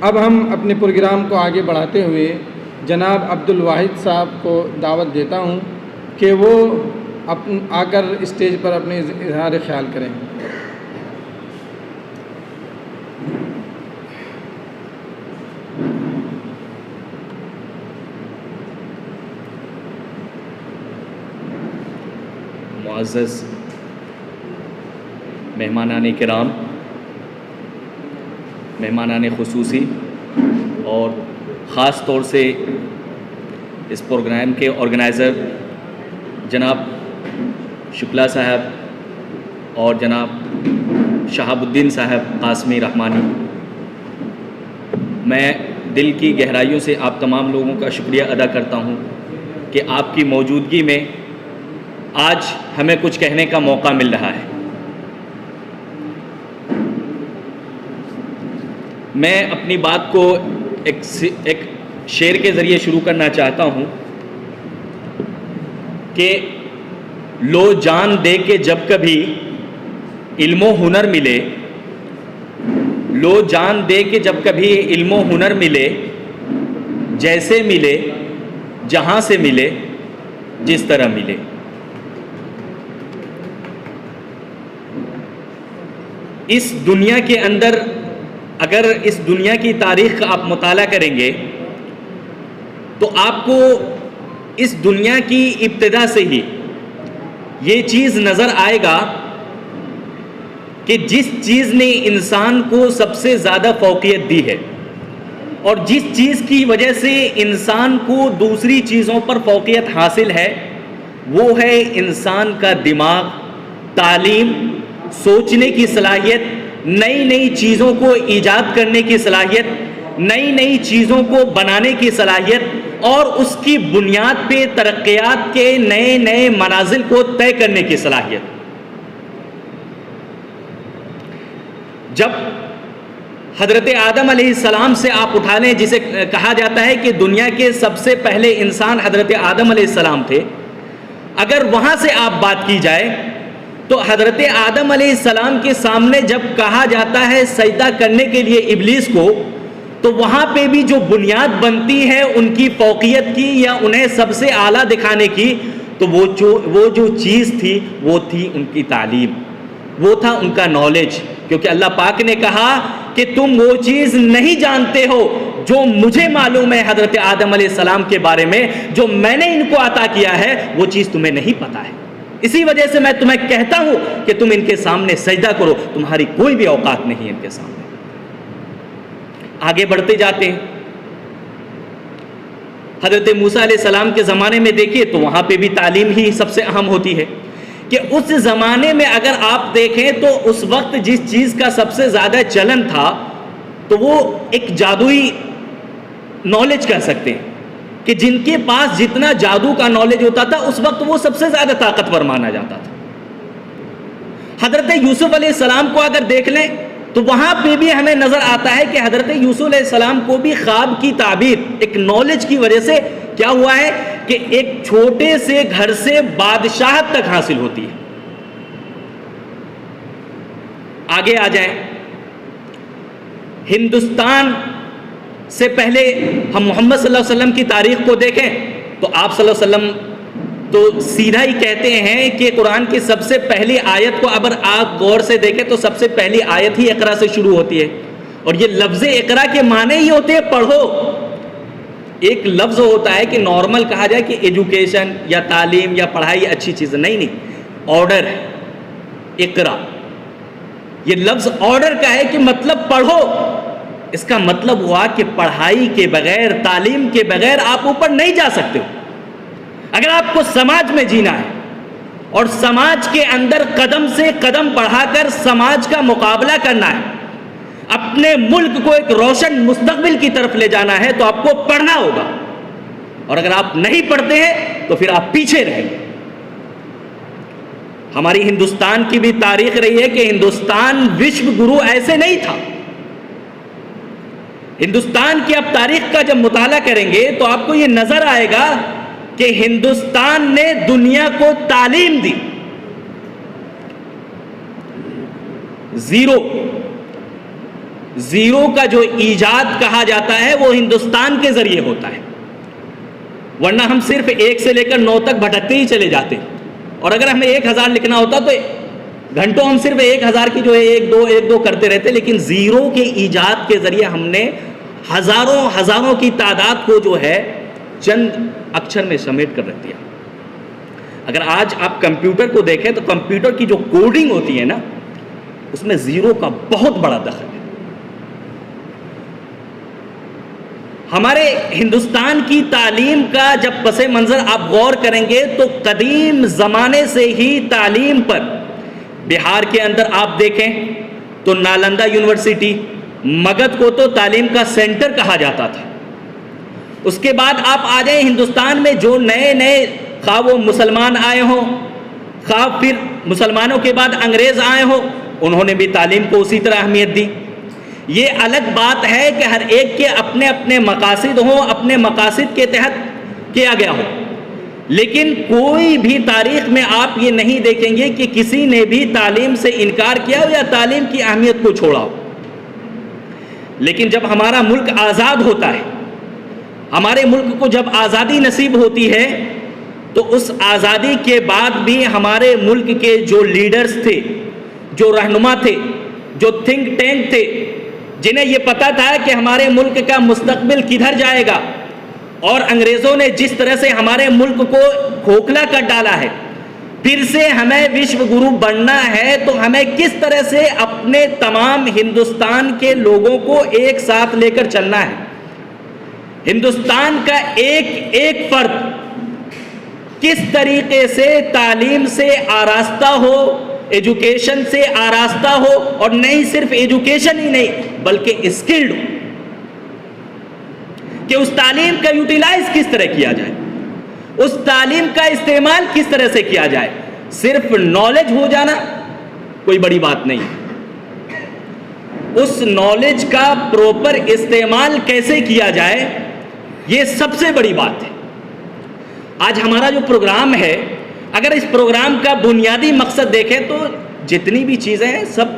अब हम अपने प्रोग्राम को आगे बढ़ाते हुए जनाब अब्दुल वाहिद साहब को दावत देता हूं कि वो आकर स्टेज पर अपने इजहार ख्याल करें। मुअज़्ज़ज़ मेहमानान किराम, मेहमानान खुसूसी और ख़ास तौर से इस प्रोग्राम के ऑर्गेनाइज़र जनाब शुक्ला साहब और जनाब शहाबुद्दीन साहब कासमी रहमानी, मैं दिल की गहराइयों से आप तमाम लोगों का शुक्रिया अदा करता हूँ कि आपकी मौजूदगी में आज हमें कुछ कहने का मौका मिल रहा है। मैं अपनी बात को एक शेर के ज़रिए शुरू करना चाहता हूँ कि लो जान दे के जब कभी इल्मो हुनर मिले, लो जान दे के जब कभी इल्मो हुनर मिले, जैसे मिले जहाँ से मिले जिस तरह मिले। इस दुनिया के अंदर अगर इस दुनिया की तारीख़ का आप मुताला करेंगे तो आपको इस दुनिया की इब्तिदा से ही ये चीज़ नज़र आएगा कि जिस चीज़ ने इंसान को सबसे ज़्यादा फ़ौक़ियत दी है और जिस चीज़ की वजह से इंसान को दूसरी चीज़ों पर फ़ौक़ियत हासिल है, वो है इंसान का दिमाग, तालीम, सोचने की सलाहियत, नई नई चीज़ों को ईजाद करने की सलाहियत, नई नई चीज़ों को बनाने की सलाहियत और उसकी बुनियाद पे तरक्कियात के नए नए मनाजिल को तय करने की सलाहियत। जब हज़रत आदम अलैहिस्सलाम से आप उठा लें, जिसे कहा जाता है कि दुनिया के सबसे पहले इंसान हज़रत आदम अलैहिस्सलाम थे, अगर वहाँ से आप बात की जाए तो हज़रत आदम अलैहिस्सलाम के सामने जब कहा जाता है सजदा करने के लिए इब्लीस को, तो वहाँ पे भी जो बुनियाद बनती है उनकी फ़ौक़ियत की या उन्हें सबसे आला दिखाने की, तो वो जो चीज़ थी वो थी उनकी तालीम, वो था उनका नॉलेज। क्योंकि अल्लाह पाक ने कहा कि तुम वो चीज़ नहीं जानते हो जो मुझे मालूम है हज़रत आदम अलैहिस्सलाम के बारे में, जो मैंने इनको अता किया है वो चीज़ तुम्हें नहीं पता है। इसी वजह से मैं तुम्हें कहता हूं कि तुम इनके सामने सजदा करो, तुम्हारी कोई भी औकात नहीं है इनके सामने। आगे बढ़ते जाते हैं, हज़रत मूसा अलैहिस्सलाम के ज़माने में देखिए तो वहाँ पे भी तालीम ही सबसे अहम होती है कि उस ज़माने में अगर आप देखें तो उस वक्त जिस चीज़ का सबसे ज़्यादा चलन था तो वो एक जादुई नॉलेज कह सकते हैं कि जिनके पास जितना जादू का नॉलेज होता था उस वक्त वो सबसे ज़्यादा ताकतवर माना जाता था। हज़रत यूसुफ अलैहिस्सलाम को अगर देख लें तो वहाँ पे भी हमें नज़र आता है कि हज़रत यूसुफ अलैहिस्सलाम को भी ख्वाब की ताबीर एक नॉलेज की वजह से क्या हुआ है कि एक छोटे से घर से बादशाहत तक हासिल होती है। आगे आ जाएं, हिंदुस्तान से पहले हम मोहम्मद सल्लल्लाहु अलैहि वसल्लम की तारीख को देखें तो आप सल्लल्लाहु अलैहि वसल्लम तो सीधा ही कहते हैं कि कुरान की सबसे पहली आयत को अगर आप गौर से देखें तो सबसे पहली आयत ही इकरा से शुरू होती है। और ये लफ्ज़ इकरा के माने ही होते हैं पढ़ो। एक लफ्ज़ होता है कि नॉर्मल कहा जाए कि एजुकेशन या तालीम या पढ़ाई अच्छी चीज़, नहीं, ऑर्डर है इकरा। ये लफ्ज़ ऑर्डर का है कि मतलब पढ़ो। इसका मतलब हुआ कि पढ़ाई के बगैर, तालीम के बगैर आप ऊपर नहीं जा सकते हो। अगर आपको समाज में जीना है और समाज के अंदर कदम से कदम बढ़ाकर समाज का मुकाबला करना है, अपने मुल्क को एक रोशन मुस्तकबिल की तरफ ले जाना है, तो आपको पढ़ना होगा। और अगर आप नहीं पढ़ते हैं तो फिर आप पीछे रहेंगे। हमारी हिंदुस्तान की भी तारीख रही है कि हिंदुस्तान विश्व गुरु ऐसे नहीं था। हिंदुस्तान की आप तारीख का जब मुताला करेंगे तो आपको यह नजर आएगा कि हिंदुस्तान ने दुनिया को तालीम दी। जीरो जीरो का जो ईजाद कहा जाता है वो हिंदुस्तान के जरिए होता है, वरना हम सिर्फ 1 से लेकर 9 तक भटकते ही चले जाते। और अगर हमें 1000 लिखना होता तो घंटों हम सिर्फ 1000 की जो है 1 2 करते रहते, लेकिन जीरो के ईजाद के जरिए हमने हजारों की तादाद को जो है चंद अक्षर में समेट कर रख दिया। अगर आज आप कंप्यूटर को देखें तो कंप्यूटर की जो कोडिंग होती है ना, उसमें जीरो का बहुत बड़ा दखल है। हमारे हिंदुस्तान की तालीम का जब पसे मंजर आप गौर करेंगे तो कदीम ज़माने से ही तालीम पर, बिहार के अंदर आप देखें तो नालंदा यूनिवर्सिटी, मगध को तो तालीम का सेंटर कहा जाता था। उसके बाद आप आ जाए हिंदुस्तान में, जो नए खा वो मुसलमान आए हों, खा फिर मुसलमानों के बाद अंग्रेज आए हों, उन्होंने भी तालीम को उसी तरह अहमियत दी। ये अलग बात है कि हर एक के अपने अपने मकासद हों, अपने मकासद के तहत किया गया हो, लेकिन कोई भी तारीख में आप ये नहीं देखेंगे कि किसी ने भी तालीम से इनकार किया हो या तालीम की अहमियत को छोड़ा हो। लेकिन जब हमारा मुल्क आज़ाद होता है, हमारे मुल्क को जब आज़ादी नसीब होती है, तो उस आज़ादी के बाद भी हमारे मुल्क के जो लीडर्स थे, जो रहनुमा थे, जो थिंक टैंक थे, जिन्हें ये पता था कि हमारे मुल्क का मुस्तकबिल किधर जाएगा, और अंग्रेज़ों ने जिस तरह से हमारे मुल्क को खोखला कर डाला है, फिर से हमें विश्व गुरु बनना है तो हमें किस तरह से अपने तमाम हिंदुस्तान के लोगों को एक साथ लेकर चलना है। हिंदुस्तान का एक एक फर्द किस तरीके से तालीम से आरास्ता हो, एजुकेशन से आरास्ता हो, और नहीं सिर्फ एजुकेशन ही नहीं बल्कि स्किल्ड हो, कि उस तालीम का यूटिलाइज किस तरह किया जाए, उस तालीम का इस्तेमाल किस तरह से किया जाए। सिर्फ नॉलेज हो जाना कोई बड़ी बात नहीं, उस नॉलेज का प्रॉपर इस्तेमाल कैसे किया जाए ये सबसे बड़ी बात है। आज हमारा जो प्रोग्राम है, अगर इस प्रोग्राम का बुनियादी मकसद देखें तो जितनी भी चीज़ें हैं सब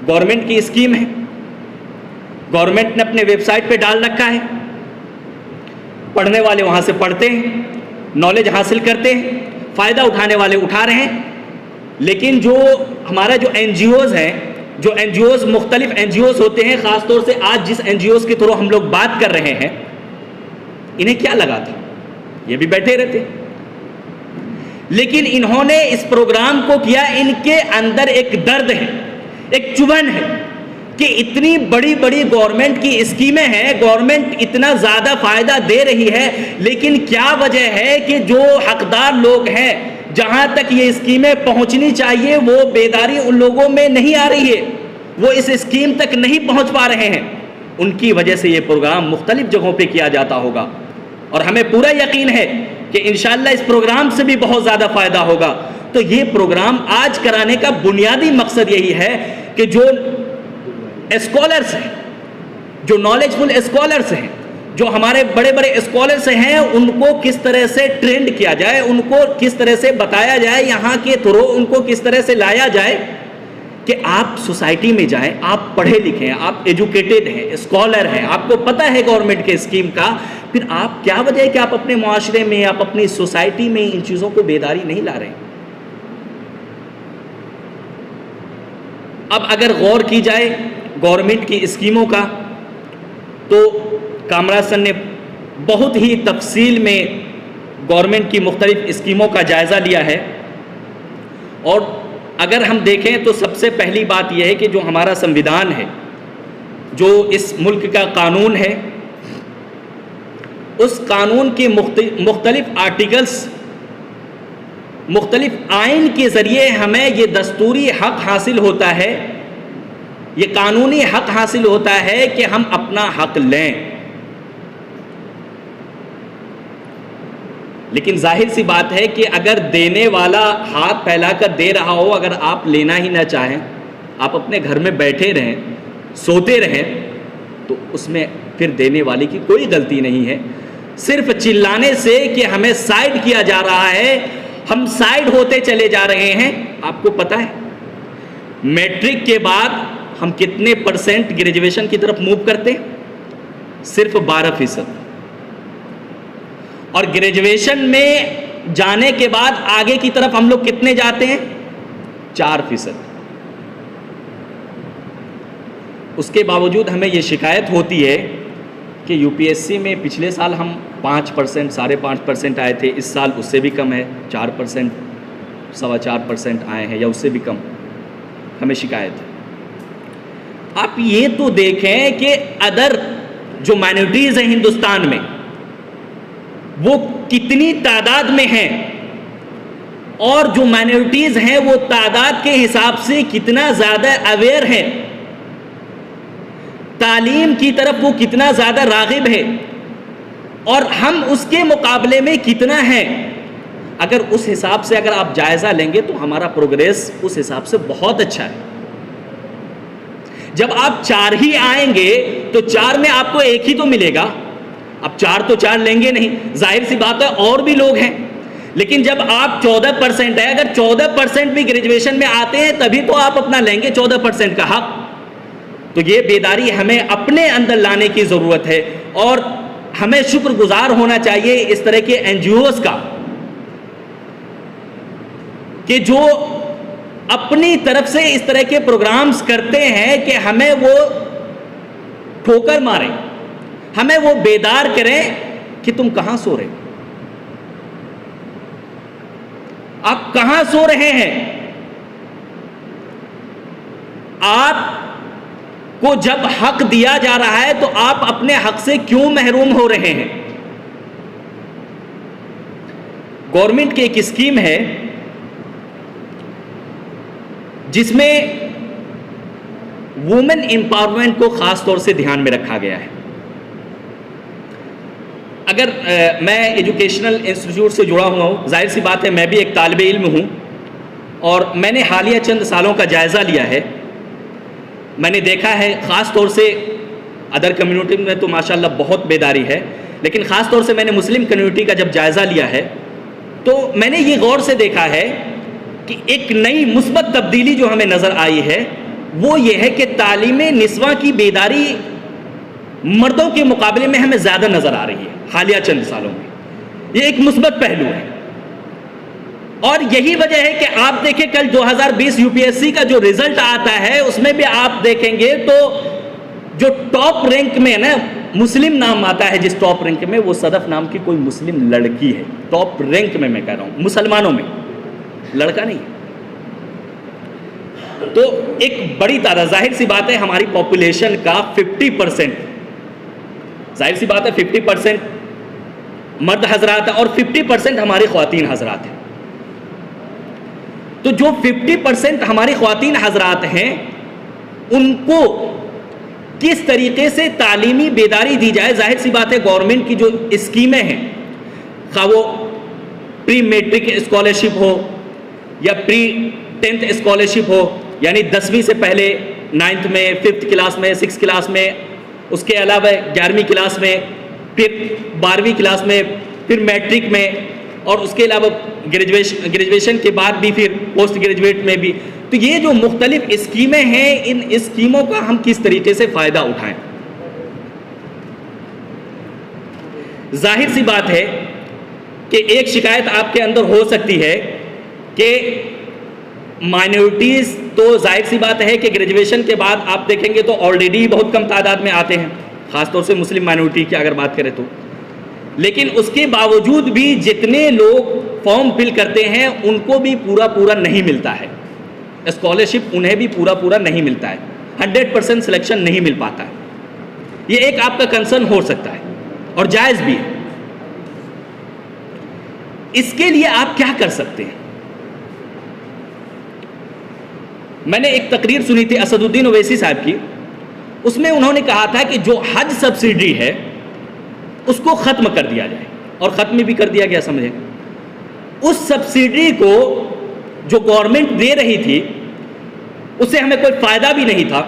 गवर्नमेंट की स्कीम है, गवर्नमेंट ने अपने वेबसाइट पे डाल रखा है, पढ़ने वाले वहाँ से पढ़ते हैं, नॉलेज हासिल करते हैं, फ़ायदा उठाने वाले उठा रहे हैं। लेकिन जो हमारा जो NGOs हैं, जो NGOs मुख्तलिफ NGOs होते हैं, ख़ासतौर से आज जिस NGOs के थ्रू हम लोग बात कर रहे हैं, इन्हें क्या लगा था, ये भी बैठे रहते, लेकिन इन्होंने इस प्रोग्राम को किया, इनके अंदर एक दर्द है, एक चुभन है कि इतनी बड़ी बड़ी गवर्नमेंट की स्कीमें हैं, गवर्नमेंट इतना ज़्यादा फ़ायदा दे रही है, लेकिन क्या वजह है कि जो हकदार लोग हैं, जहाँ तक ये स्कीमें पहुँचनी चाहिए वो बेदारी उन लोगों में नहीं आ रही है, वो इस स्कीम तक नहीं पहुँच पा रहे हैं। उनकी वजह से ये प्रोग्राम मुख्तलिफ जगहों पे किया जाता होगा, और हमें पूरा यकीन है कि इंशाअल्लाह इस प्रोग्राम से भी बहुत ज़्यादा फ़ायदा होगा। तो ये प्रोग्राम आज कराने का बुनियादी मकसद यही है कि जो स्कॉलर्स हैं, जो नॉलेजफुल स्कॉलर्स हैं, जो हमारे बड़े बड़े स्कॉलर्स हैं, उनको किस तरह से ट्रेंड किया जाए, उनको किस तरह से बताया जाए, यहाँ के थ्रू उनको किस तरह से लाया जाए कि आप सोसाइटी में जाएं, आप पढ़े लिखे हैं, आप एजुकेटेड हैं, स्कॉलर हैं, आपको पता है गवर्नमेंट के स्कीम का, फिर आप क्या वजह है कि आप अपने माशरे में, आप अपनी सोसाइटी में इन चीज़ों को बेदारी नहीं ला रहे हैं। अब अगर गौर की जाए गवर्नमेंट की स्कीमों का, तो कामराज सर ने बहुत ही तफसील में गवर्नमेंट की मुख्तलिफ स्कीमों का जायज़ा लिया है। और अगर हम देखें तो सबसे पहली बात यह है कि जो हमारा संविधान है, जो इस मुल्क का कानून है, उस कानून के मुख्तलिफ आर्टिकल्स, मुख्तलिफ आइन के ज़रिए हमें ये दस्तूरी हक हासिल होता है, ये कानूनी हक हासिल होता है कि हम अपना हक लें। लेकिन जाहिर सी बात है कि अगर देने वाला हाथ फैलाकर दे रहा हो, अगर आप लेना ही ना चाहें, आप अपने घर में बैठे रहें, सोते रहें, तो उसमें फिर देने वाले की कोई गलती नहीं है। सिर्फ चिल्लाने से कि हमें साइड किया जा रहा है, हम साइड होते चले जा रहे हैं। आपको पता है मैट्रिक के बाद हम कितने % ग्रेजुएशन की तरफ मूव करते हैं? सिर्फ 12%। और ग्रेजुएशन में जाने के बाद आगे की तरफ हम लोग कितने जाते हैं? 4%। उसके बावजूद हमें ये शिकायत होती है कि यूपीएससी में पिछले साल हम 5%, 5.5% आए थे, इस साल उससे भी कम है, 4%, 4.25% आए हैं या उससे भी कम, हमें शिकायत है। आप ये तो देखें कि अदर जो माइनॉरिटीज़ हैं हिंदुस्तान में वो कितनी तादाद में हैं, और जो माइनॉरिटीज़ हैं वो तादाद के हिसाब से कितना ज़्यादा अवेयर है, तालीम की तरफ वो कितना ज़्यादा राग़िब है, और हम उसके मुकाबले में कितना हैं। अगर उस हिसाब से अगर आप जायज़ा लेंगे तो हमारा प्रोग्रेस उस हिसाब से बहुत अच्छा है। जब आप 4 ही आएंगे तो 4 में आपको 1 ही तो मिलेगा, अब 4 तो 4 लेंगे नहीं, जाहिर सी बात है और भी लोग हैं। लेकिन जब आप 14% है, अगर 14% भी ग्रेजुएशन में आते हैं तभी तो आप अपना लेंगे 14% का हक। तो ये बेदारी हमें अपने अंदर लाने की ज़रूरत है, और हमें शुक्रगुजार होना चाहिए इस तरह के NGOs का कि जो अपनी तरफ से इस तरह के प्रोग्राम्स करते हैं कि हमें वो ठोकर मारें, हमें वो बेदार करें कि तुम कहां सो रहे हो, आप कहां सो रहे हैं। आपको जब हक दिया जा रहा है तो आप अपने हक से क्यों महरूम हो रहे हैं। गवर्नमेंट की एक स्कीम है जिसमें वुमेन एम्पावरमेंट को खास तौर से ध्यान में रखा गया है। अगर मैं एजुकेशनल इंस्टीट्यूट से जुड़ा हुआ हूँ, जाहिर सी बात है मैं भी एक तालिबे इल्म हूँ, और मैंने हालिया चंद सालों का जायज़ा लिया है। मैंने देखा है ख़ास तौर से अदर कम्युनिटी में तो माशाल्लाह बहुत बेदारी है, लेकिन ख़ास तौर से मैंने मुस्लिम कम्युनिटी का जब जायज़ा लिया है तो मैंने ये गौर से देखा है कि एक नई मुस्बत तब्दीली जो हमें नज़र आई है वो ये है कि तालीम निस्वा की बेदारी मर्दों के मुकाबले में हमें ज़्यादा नज़र आ रही है हालिया चंद सालों में। ये एक मुस्बत पहलू है, और यही वजह है कि आप देखें कल 2020 यूपीएससी का जो रिजल्ट आता है उसमें भी आप देखेंगे तो जो टॉप रैंक में ना मुस्लिम नाम आता है, जिस टॉप रैंक में वो सदफ नाम की कोई मुस्लिम लड़की है। टॉप रैंक में मैं कह रहा हूँ, मुसलमानों में, लड़का नहीं। तो एक बड़ी तादाद, जाहिर सी बात है हमारी पॉपुलेशन का 50%, जाहिर सी बात है 50% मर्द हजरात है और 50% हमारी ख्वातीन हजरात हैं। तो जो 50% हमारी ख्वातीन हजरात हैं उनको किस तरीके से तालीमी बेदारी दी जाए। जाहिर सी बात है गवर्नमेंट की जो स्कीमें हैं, खा वो प्री मेट्रिक स्कॉलरशिप हो या प्री 10th स्कॉलरशिप हो, यानी 10वीं से पहले 9th में, 5th क्लास में, 6th क्लास में, उसके अलावा 11वीं क्लास में, फिर 12वीं क्लास में, फिर मैट्रिक में, और उसके अलावा ग्रेजुएशन के बाद भी फिर पोस्ट ग्रेजुएट में भी। तो ये जो मुख्तलिफ स्कीमें हैं, इन स्कीमों का हम किस तरीके से फ़ायदा उठाएं। जाहिर सी बात है कि एक शिकायत आपके अंदर हो सकती है कि माइनॉरिटीज़, तो जाहिर सी बात है कि ग्रेजुएशन के बाद आप देखेंगे तो ऑलरेडी बहुत कम तादाद में आते हैं, ख़ासतौर से मुस्लिम माइनॉरिटी की अगर बात करें तो। लेकिन उसके बावजूद भी जितने लोग फॉर्म फिल करते हैं उनको भी पूरा नहीं मिलता है स्कॉलरशिप, उन्हें भी पूरा नहीं मिलता है, 100% सिलेक्शन नहीं मिल पाता है। ये एक आपका कंसर्न हो सकता है और जायज़ भी है। इसके लिए आप क्या कर सकते हैं। मैंने एक तकरीर सुनी थी असदुद्दीन ओवैसी साहब की, उसमें उन्होंने कहा था कि जो हज सब्सिडी है उसको ख़त्म कर दिया जाए, और ख़त्म भी कर दिया गया समझे। उस सब्सिडी को जो गवर्नमेंट दे रही थी उससे हमें कोई फ़ायदा भी नहीं था,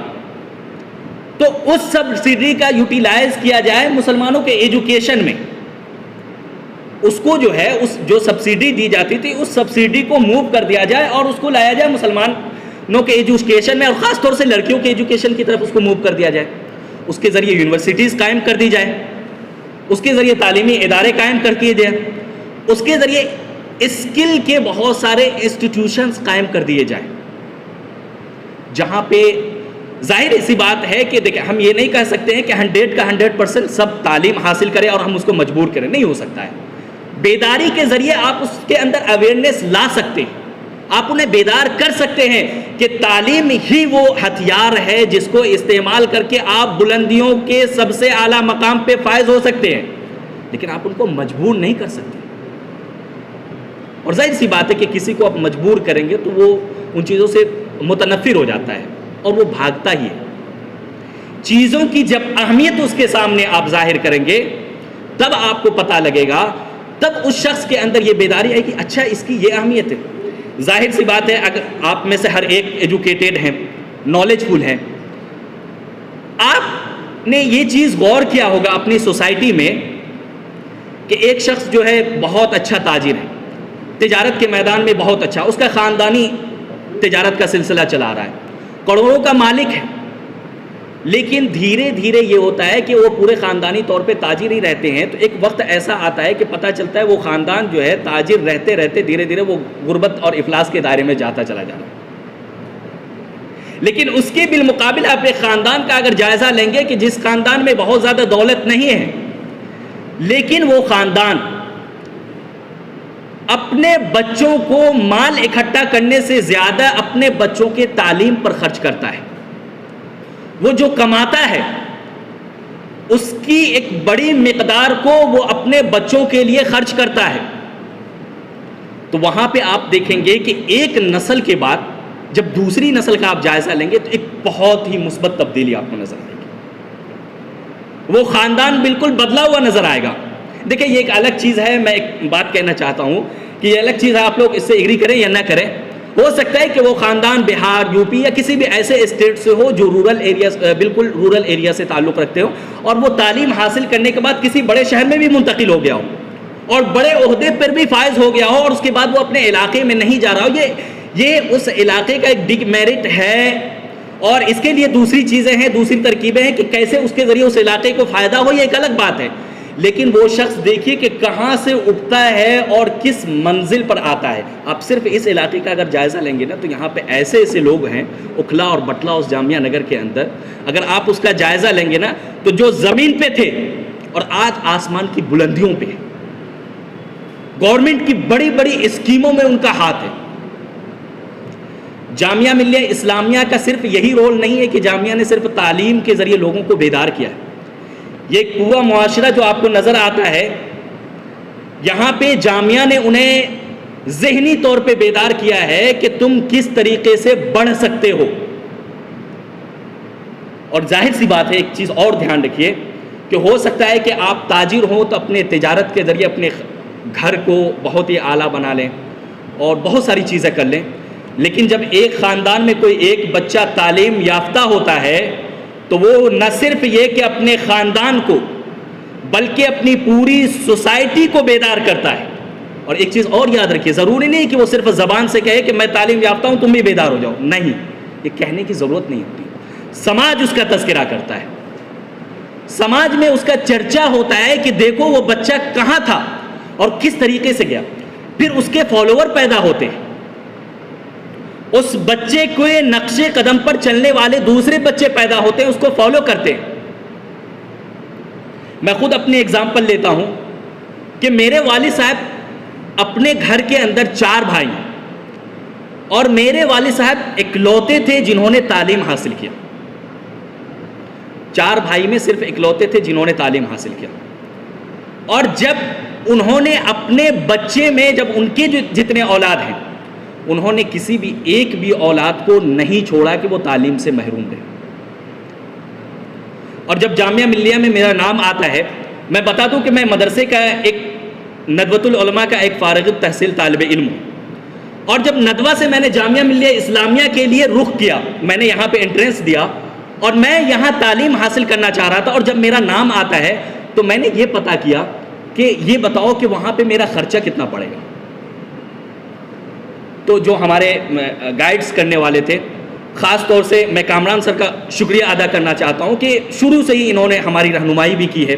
तो उस सब्सिडी का यूटिलाइज किया जाए मुसलमानों के एजुकेशन में। उसको जो है, उस जो सब्सिडी दी जाती थी उस सब्सिडी को मूव कर दिया जाए और उसको लाया जाए नो के एजुकेशन में और ख़ास तौर से लड़कियों के एजुकेशन की तरफ उसको मूव कर दिया जाए, उसके ज़रिए यूनिवर्सिटीज़ कायम कर दी जाए, उसके ज़रिए तालीमी इदारे कायम कर दिए जाए, उसके ज़रिए स्किल के बहुत सारे इंस्टीट्यूशंस कायम कर दिए जाए, जहाँ पे जाहिर सी बात है कि देखिए हम ये नहीं कह सकते हैं कि 100 का 100% सब तालीम हासिल करें और हम उसको मजबूर करें, नहीं हो सकता है। बेदारी के ज़रिए आप उसके अंदर अवेयरनेस ला सकते हैं, आप उन्हें बेदार कर सकते हैं कि तालीम ही वो हथियार है जिसको इस्तेमाल करके आप बुलंदियों के सबसे आला मकाम पे फायज हो सकते हैं, लेकिन आप उनको मजबूर नहीं कर सकते। और जाहिर सी बात है कि किसी को आप मजबूर करेंगे तो वो उन चीज़ों से मुतनफ़िर हो जाता है और वो भागता ही है। चीज़ों की जब अहमियत उसके सामने आप जाहिर करेंगे तब आपको पता लगेगा, तब उस शख्स के अंदर ये बेदारी आएगी, अच्छा इसकी ये अहमियत है। जाहिर सी बात है अगर आप में से हर एक एजुकेटेड हैं, नॉलेजफुल हैं, आपने ये चीज़ गौर किया होगा अपनी सोसाइटी में कि एक शख्स जो है बहुत अच्छा ताजिर है, तिजारत के मैदान में बहुत अच्छा, उसका ख़ानदानी तिजारत का सिलसिला चला रहा है, करोड़ों का मालिक है, लेकिन धीरे धीरे ये होता है कि वो पूरे ख़ानदानी तौर पे ताजिर ही रहते हैं। तो एक वक्त ऐसा आता है कि पता चलता है वो ख़ानदान जो है ताजिर रहते रहते धीरे धीरे वो गुर्बत और इफलास के दायरे में जाता चला जा रहा है। लेकिन उसके बिलमुकाबिल आप एक ख़ानदान का अगर जायज़ा लेंगे कि जिस ख़ानदान में बहुत ज़्यादा दौलत नहीं है, लेकिन वो ख़ानदान अपने बच्चों को माल इकट्ठा करने से ज़्यादा अपने बच्चों के तालीम पर खर्च करता है, वो जो कमाता है उसकी एक बड़ी मिकदार को वो अपने बच्चों के लिए खर्च करता है। तो वहां पे आप देखेंगे कि एक नस्ल के बाद जब दूसरी नस्ल का आप जायजा लेंगे तो एक बहुत ही मुस्बत तब्दीली आपको नजर आएगी, वो खानदान बिल्कुल बदला हुआ नजर आएगा। देखिए ये एक अलग चीज़ है, मैं एक बात कहना चाहता हूँ कि ये अलग चीज़ है, आप लोग इससे एग्री करें या ना करें। हो सकता है कि वो ख़ानदान बिहार, यूपी या किसी भी ऐसे स्टेट से हो जो रूरल एरिया, बिल्कुल रूरल एरिया से ताल्लुक़ रखते हो, और वो तालीम हासिल करने के बाद किसी बड़े शहर में भी मुंतकिल हो गया हो और बड़े ओहदे पर भी फायज हो गया हो, और उसके बाद वो अपने इलाके में नहीं जा रहा हो। ये उस इलाके का एक डिमेरिट है। और इसके लिए दूसरी चीज़ें हैं, दूसरी तरकीबें हैं कि कैसे उसके ज़रिए उस इलाके को फ़ायदा हो, ये एक अलग बात है। लेकिन वो शख्स देखिए कि कहाँ से उठता है और किस मंजिल पर आता है। आप सिर्फ इस इलाके का अगर जायज़ा लेंगे ना तो यहाँ पे ऐसे ऐसे लोग हैं, उखला और बटला उस जामिया नगर के अंदर, अगर आप उसका जायज़ा लेंगे ना तो जो ज़मीन पे थे और आज आसमान की बुलंदियों पे, गवर्नमेंट की बड़ी बड़ी स्कीमों में उनका हाथ है। जामिया मिल्लिया इस्लामिया का सिर्फ यही रोल नहीं है कि जामिया ने सिर्फ तालीम के ज़रिए लोगों को बेदार किया है। ये एक पूरा मुआशरा जो आपको नज़र आता है, यहाँ पे जामिया ने उन्हें ज़हनी तौर पे बेदार किया है कि तुम किस तरीके से बढ़ सकते हो। और जाहिर सी बात है, एक चीज़ और ध्यान रखिए कि हो सकता है कि आप ताजिर हों तो अपने तिजारत के ज़रिए अपने घर को बहुत ही आला बना लें और बहुत सारी चीज़ें कर लें, लेकिन जब एक ख़ानदान में कोई एक बच्चा तालीम याफ्ता होता है तो वो न सिर्फ ये कि अपने ख़ानदान को बल्कि अपनी पूरी सोसाइटी को बेदार करता है। और एक चीज़ और याद रखिए, ज़रूरी नहीं कि वो सिर्फ ज़बान से कहे कि मैं तालीम याफ्ता हूँ तुम भी बेदार हो जाओ, नहीं, ये कहने की ज़रूरत नहीं होती। समाज उसका तज़किरा करता है, समाज में उसका चर्चा होता है कि देखो वो बच्चा कहाँ था और किस तरीके से गया, फिर उसके फॉलोवर पैदा होते हैं, उस बच्चे के नक्शे कदम पर चलने वाले दूसरे बच्चे पैदा होते हैं, उसको फॉलो करते हैं। मैं खुद अपनी एग्जाम्पल लेता हूं कि मेरे वालिद साहब अपने घर के अंदर 4 भाई हैं और मेरे वालिद साहब इकलौते थे जिन्होंने तालीम हासिल किया। 4 भाई में सिर्फ इकलौते थे जिन्होंने तालीम हासिल किया। और जब उन्होंने अपने बच्चे में, जब उनके जो जितने औलाद हैं, उन्होंने किसी भी एक भी औलाद को नहीं छोड़ा कि वो तालीम से महरूम रहे। और जब जामिया मिल्लिया में मेरा नाम आता है, मैं बता दूं कि मैं मदरसे का एक नदवतुल उलमा का एक फारिग तहसील तालिब इल्म हूँ। और जब नदवा से मैंने जामिया मिल्लिया इस्लामिया के लिए रुख किया, मैंने यहाँ पे एंट्रेंस दिया और मैं यहाँ तालीम हासिल करना चाह रहा था। और जब मेरा नाम आता है तो मैंने ये पता किया कि ये बताओ कि वहाँ पे मेरा खर्चा कितना पड़ेगा। तो जो हमारे गाइड्स करने वाले थे, ख़ास तौर से मैं कामरान सर का शुक्रिया अदा करना चाहता हूँ कि शुरू से ही इन्होंने हमारी रहनुमाई भी की है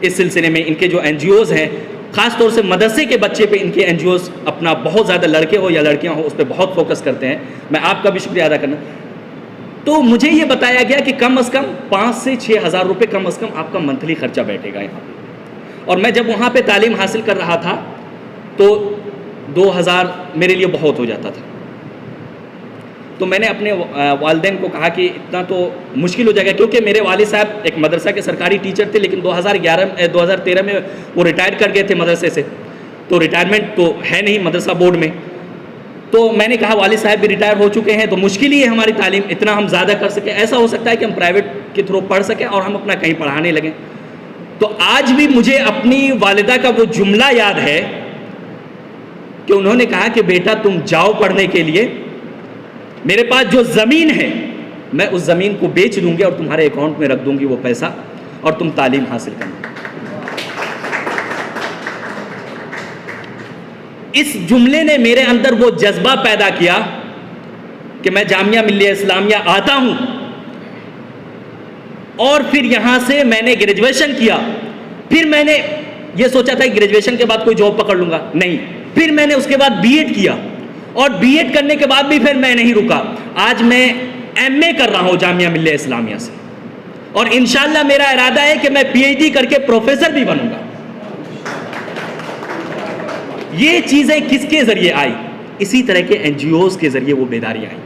इस सिलसिले में। इनके जो NGOs हैं, ख़ास तौर से मदरसे के बच्चे पे इनके NGOs अपना बहुत ज़्यादा, लड़के हो या लड़कियाँ हो, उस पर बहुत फोकस करते हैं। मैं आपका भी शुक्रिया अदा करना। तो मुझे ये बताया गया कि कम से कम 5 से 6 हज़ार रुपये कम से कम आपका मंथली खर्चा बैठेगा यहाँ पे। और मैं जब वहाँ पे तालीम हासिल कर रहा था तो 2000 मेरे लिए बहुत हो जाता था। तो मैंने अपने वालिदैन को कहा कि इतना तो मुश्किल हो जाएगा, क्योंकि मेरे वालिद साहब एक मदरसा के सरकारी टीचर थे, लेकिन 2013 में वो रिटायर कर गए थे मदरसे से। तो रिटायरमेंट तो है नहीं मदरसा बोर्ड में। तो मैंने कहा वालिद साहब भी रिटायर हो चुके हैं, तो मुश्किल ही है हमारी तालीम इतना हम ज़्यादा कर सकें। ऐसा हो सकता है कि हम प्राइवेट के थ्रू पढ़ सकें और हम अपना कहीं पढ़ाने लगें। तो आज भी मुझे अपनी वालिदा का वो जुमला याद है कि उन्होंने कहा कि बेटा तुम जाओ पढ़ने के लिए, मेरे पास जो ज़मीन है मैं उस ज़मीन को बेच दूंगी और तुम्हारे अकाउंट में रख दूंगी वो पैसा, और तुम तालीम हासिल करना। इस जुमले ने मेरे अंदर वो जज्बा पैदा किया कि मैं जामिया मिल्लिया इस्लामिया आता हूं, और फिर यहां से मैंने ग्रेजुएशन किया। फिर मैंने ये सोचा था कि ग्रेजुएशन के बाद कोई जॉब पकड़ लूंगा, नहीं। फिर मैंने उसके बाद बीएड किया, और बीएड करने के बाद भी फिर मैं नहीं रुका। आज मैं एमए कर रहा हूं जामिया मिल्लिया इस्लामिया से, और इंशाअल्लाह मेरा इरादा है कि मैं पीएचडी करके प्रोफेसर भी बनूंगा। ये चीजें किसके जरिए आई? इसी तरह के एनजीओज के जरिए वो बेदारी आई।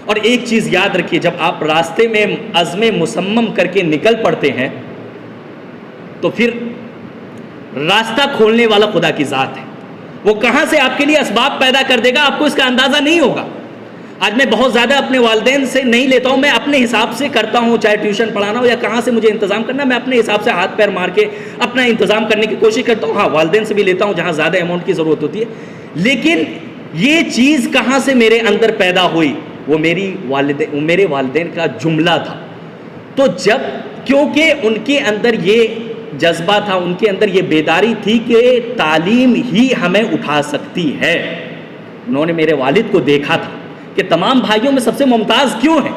और एक चीज याद रखिए, जब आप रास्ते में अज़्म मुसम्मम करके निकल पड़ते हैं तो फिर रास्ता खोलने वाला खुदा की जात है। वो कहां से आपके लिए असबाब पैदा कर देगा आपको इसका अंदाजा नहीं होगा। आज मैं बहुत ज़्यादा अपने वालिदैन से नहीं लेता हूँ, मैं अपने हिसाब से करता हूँ, चाहे ट्यूशन पढ़ाना हो या कहाँ से मुझे इंतज़ाम करना, मैं अपने हिसाब से हाथ पैर मार के अपना इंतज़ाम करने की कोशिश करता हूँ। हाँ, वालिदैन से भी लेता हूँ जहाँ ज़्यादा अमाउंट की ज़रूरत होती है, लेकिन ये चीज़ कहाँ से मेरे अंदर पैदा हुई? वो मेरे वालिदैन का जुमला था। तो जब, क्योंकि उनके अंदर ये जज्बा था, उनके अंदर ये बेदारी थी कि तालीम ही हमें उठा सकती है। उन्होंने मेरे वालिद को देखा था कि तमाम भाइयों में सबसे मुमताज़ क्यों है?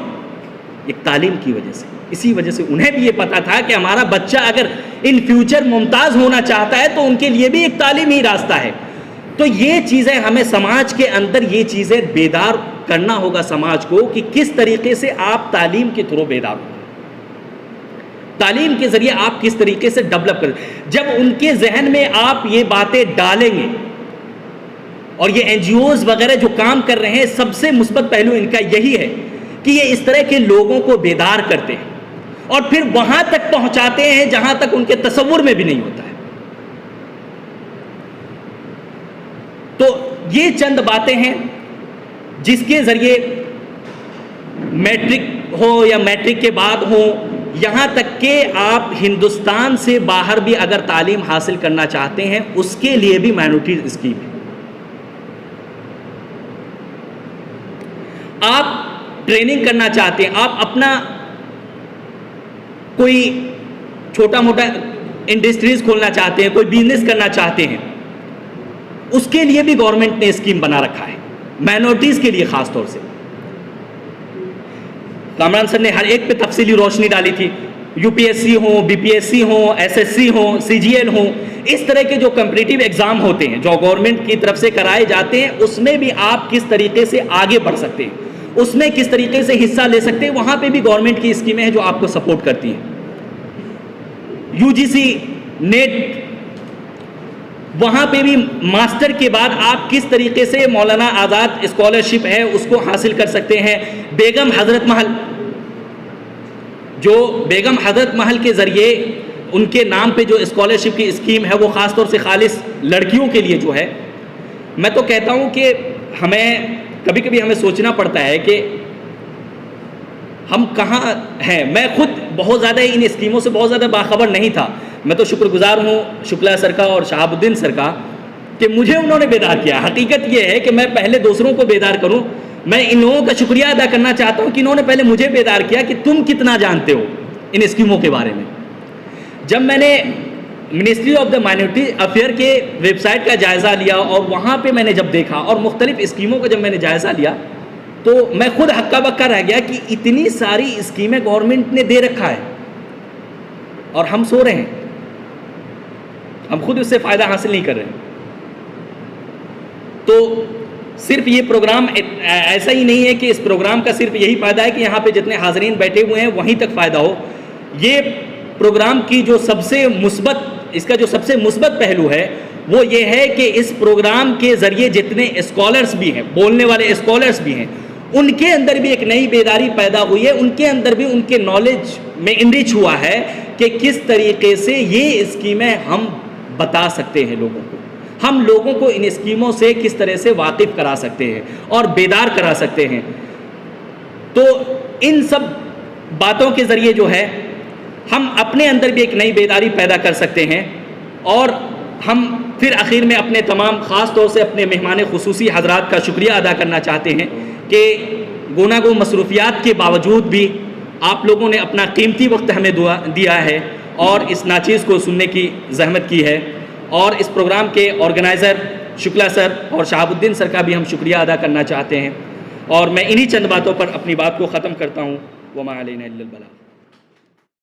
एक तालीम की वजह से। इसी वजह से उन्हें भी ये पता था कि हमारा बच्चा अगर इन फ्यूचर मुमताज़ होना चाहता है तो उनके लिए भी एक तालीम ही रास्ता है। तो ये चीज़ें हमें समाज के अंदर, ये चीज़ें बेदार करना होगा समाज को कि किस तरीके से आप तालीम के थ्रू बेदार हो, तालीम के ज़रिए आप किस तरीके से डेवलप करें। जब उनके जहन में आप ये बातें डालेंगे, और ये एनजीओज वगैरह जो काम कर रहे हैं, सबसे मुस्बत पहलू इनका यही है कि ये इस तरह के लोगों को बेदार करते हैं और फिर वहां तक पहुंचाते हैं जहां तक उनके तसव्वुर में भी नहीं होता है। तो ये चंद बातें हैं जिसके जरिए मैट्रिक हो या मैट्रिक के बाद हो, यहां तक कि आप हिंदुस्तान से बाहर भी अगर तालीम हासिल करना चाहते हैं उसके लिए भी माइनॉरिटी स्कीम है। आप ट्रेनिंग करना चाहते हैं, आप अपना कोई छोटा मोटा इंडस्ट्रीज खोलना चाहते हैं, कोई बिजनेस करना चाहते हैं, उसके लिए भी गवर्नमेंट ने स्कीम बना रखा है, माइनॉरिटीज के लिए खास तौर से। कामरान सर ने हर एक पे तफसीली रोशनी डाली थी। यूपीएससी हो, बीपीएससी हो, एसएससी हो, सीजीएल हो, इस तरह के जो कॉम्पिटिटिव एग्जाम होते हैं जो गवर्नमेंट की तरफ से कराए जाते हैं, उसमें भी आप किस तरीके से आगे बढ़ सकते हैं, उसमें किस तरीके से हिस्सा ले सकते हैं, वहां पे भी गवर्नमेंट की स्कीमें हैं जो आपको सपोर्ट करती हैं। यूजीसी नेट, वहां पे भी मास्टर के बाद आप किस तरीके से मौलाना आज़ाद स्कॉलरशिप है उसको हासिल कर सकते हैं। बेगम हजरत महल, जो बेगम हजरत महल के ज़रिए उनके नाम पे जो स्कॉलरशिप की स्कीम है वो ख़ास तौर से खालिस लड़कियों के लिए जो है, मैं तो कहता हूँ कि हमें कभी कभी हमें सोचना पड़ता है कि हम कहाँ हैं। मैं खुद बहुत ज़्यादा इन स्कीमों से बहुत ज़्यादा बाखबर नहीं था। मैं तो शुक्रगुजार हूँ शुक्ला सर का और शहाबुद्दीन सर का कि मुझे उन्होंने बेदार किया। हकीकत ये है कि मैं पहले दूसरों को बेदार करूँ। मैं इन लोगों का शुक्रिया अदा करना चाहता हूँ कि इन्होंने पहले मुझे बेदार किया कि तुम कितना जानते हो इन स्कीमों के बारे में। जब मैंने ministry of the minority affair के वेबसाइट का जायज़ा लिया और वहाँ पे मैंने जब देखा और मुख्तलिफ स्कीमों का जब मैंने जायज़ा लिया तो मैं खुद हक्का बक्का रह गया कि इतनी सारी स्कीमें गवर्नमेंट ने दे रखा है और हम सो रहे हैं, हम खुद उससे फ़ायदा हासिल नहीं कर रहे हैं। तो सिर्फ ये प्रोग्राम ऐसा ही नहीं है कि इस प्रोग्राम का सिर्फ यही फ़ायदा है कि यहाँ पे जितने हाज़रीन बैठे हुए हैं वहीं तक फ़ायदा हो। ये प्रोग्राम की जो सबसे मुस्बत, इसका जो सबसे मुस्बत पहलू है वो ये है कि इस प्रोग्राम के ज़रिए जितने स्कॉलर्स भी हैं, बोलने वाले स्कॉलर्स भी हैं, उनके अंदर भी एक नई बेदारी पैदा हुई है, उनके अंदर भी उनके नॉलेज में इनरिच हुआ है कि किस तरीके से ये स्कीमें हम बता सकते हैं लोगों को, हम लोगों को इन स्कीमों से किस तरह से वाकिफ़ करा सकते हैं और बेदार करा सकते हैं। तो इन सब बातों के ज़रिए जो है हम अपने अंदर भी एक नई बेदारी पैदा कर सकते हैं और हम फिर आखिर में अपने तमाम ख़ास तौर से अपने मेहमान खुसूसी हज़रात का शुक्रिया अदा करना चाहते हैं कि गुनागो मसरूफियात के बावजूद भी आप लोगों ने अपना कीमती वक्त हमें दिया है और इस नाचीज़ को सुनने की ज़हमत की है। और इस प्रोग्राम के ऑर्गेनाइज़र शुक्ला सर और शहाबुद्दीन सर का भी हम शुक्रिया अदा करना चाहते हैं। और मैं इन्हीं चंद बातों पर अपनी बात को ख़त्म करता हूँ। वमा अलैना इल्लल बलाग।